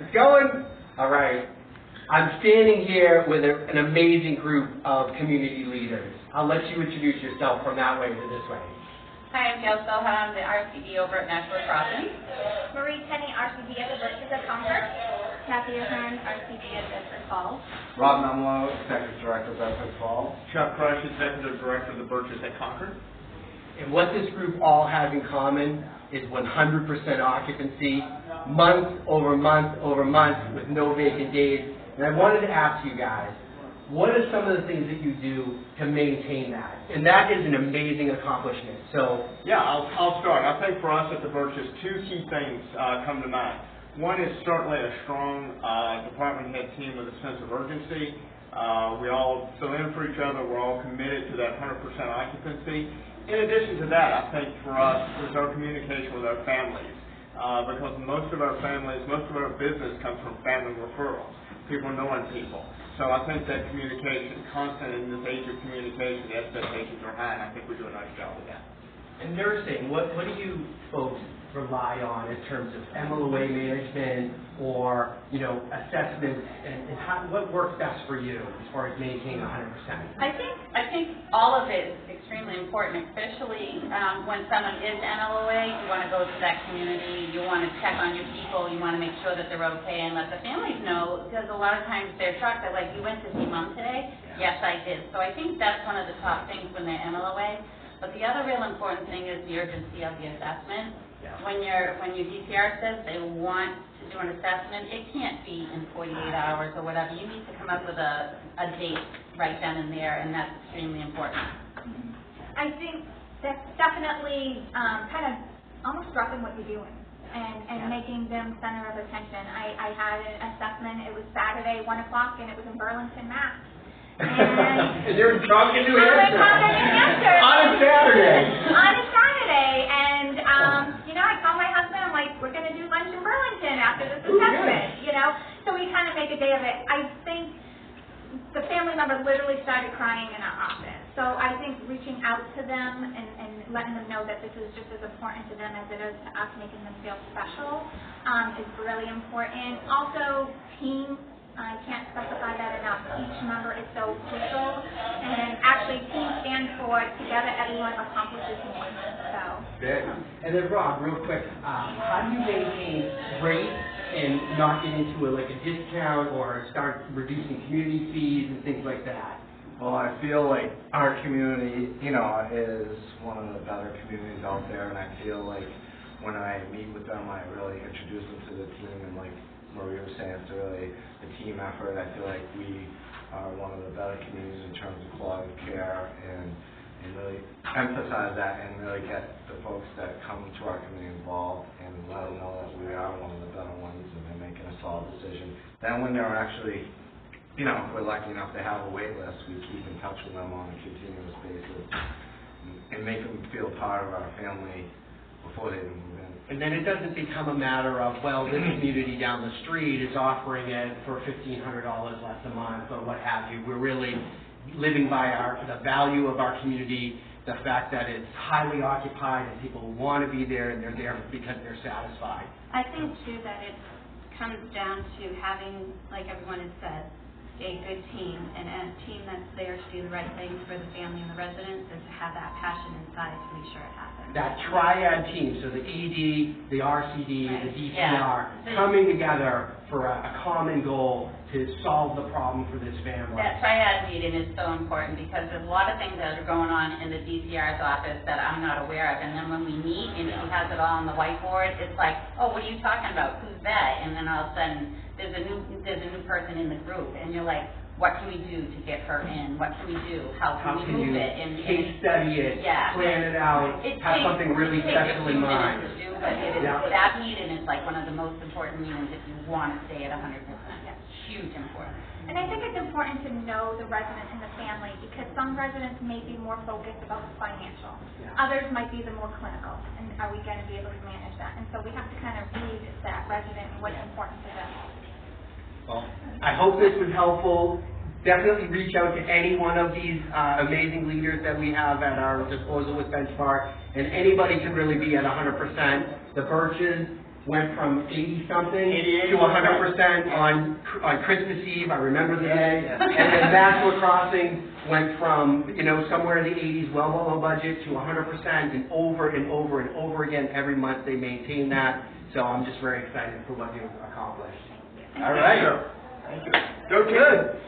It's going. All right. I'm standing here with an amazing group of community leaders. I'll let you introduce yourself from that way to this way. Hi, I'm Gail Socha. I'm the RCD over at National Crossing. Tenney, RCD at the Birches at Concord. Cathy Ahern, RCD at Bedford Falls. Memmolo, Executive Director of Bedford Falls. Chuck Crush, Executive Director of the Birches at Concord. And what this group all has in common is 100% occupancy, month over month over month with no vacant days. And I wanted to ask you guys, what are some of the things that you do to maintain that? And that is an amazing accomplishment. So yeah, I'll start. I think for us at the Birches, two key things come to mind. One is certainly a strong department head team with a sense of urgency. We all fill in for each other. We're all committed to that 100% occupancy. In addition to that, I think for us is our communication with our families, because most of our families, most of our business comes from family referrals, people knowing people. So I think that communication, constant in this age of communication, the expectations are high, and I think we do a nice job of that. And nursing, what do you folks rely on in terms of MLOA management or, assessments, and what works best for you as far as maintaining 100%? I think all of it is extremely important, especially when someone is MLOA. You want to go to that community, you want to check on your people, you want to make sure that they're okay, and let the families know, because a lot of times they're shocked. They're like, "You went to see Mom today?" "Yes, I did." So I think that's one of the top things when they're MLOA. But the other real important thing is the urgency of the assessment. Yeah. When your DCR says they want to do an assessment, it can't be in 48 hours or whatever. You need to come up with a date right then and there, and that's extremely important. I think that's definitely kind of almost dropping what you're doing and making them center of attention. I had an assessment. It was Saturday, 1 o'clock, and it was in Burlington, Mass. And you're talking to On a Saturday. On a Saturday, and I called my husband. I'm like, "We're going to do lunch in Burlington after this assessment," So we kind of make a day of it. I think the family member literally started crying in our office. So I think reaching out to them and letting them know that this is just as important to them as it is to us, making them feel special, is really important. Also, team. I can't specify that enough. Each member is so crucial, and actually, team stands for together everyone accomplishes more. So. Good. And then Rob, real quick, how do you maintain rate and not get into a discount or start reducing community fees and things like that? Well, I feel like our community, is one of the better communities out there, and I feel like when I meet with them, I really introduce them to the team, and like Maria was saying, it's really a team effort. I feel like we are one of the better communities in terms of quality of care, and really emphasize that and really get the folks that come to our community involved and let them know that we are one of the better ones and they're making a solid decision. Then when they're actually, if we're lucky enough to have a wait list, we keep in touch with them on a continuous basis and make them feel part of our family before they move in. And then it doesn't become a matter of, well, this community down the street is offering it for $1,500 less a month or what have you. We're really living by the value of our community, the fact that it's highly occupied and people want to be there and they're there because they're satisfied. I think, too, that it comes down to having, like everyone has said, a good team, and a team that's there to do the right things for the family and the residents, and to have that passion inside to make sure it happens. That triad team, so the ED, the RCD, right. the DCR, coming together for a common goal to solve the problem for this family. That triad meeting is so important because there's a lot of things that are going on in the DCR's office that I'm not aware of, and then when we meet and she has it all on the whiteboard, it's like, oh, what are you talking about? Who's that? And then all of a sudden, there's a new person in the group, and you're like, what can we do to get her in? What can we do? How can we move it? And case study it, yeah. plan it out, have something really special in mind. It takes a few minutes to do, but it is, that meeting is like one of the most important meetings if you want to stay at 100%. It's huge importance. And I think it's important to know the resident and the family, because some residents may be more focused about the financial. Yeah. Others might be the more clinical, and are we going to be able to manage that? And so we have to kind of read that resident and what's important to them. Well, I hope this was helpful. Definitely reach out to any one of these amazing leaders that we have at our disposal with Benchmark, and anybody can really be at 100%. The Birches, went from 80-something 88 to 100% on Christmas Eve, I remember the day. And then Bachelor Crossing went from, you know, somewhere in the 80s, well below budget, to 100%, and over and over and over again every month they maintain that. So I'm just very excited for what you've accomplished. All right. Thank you. Go good.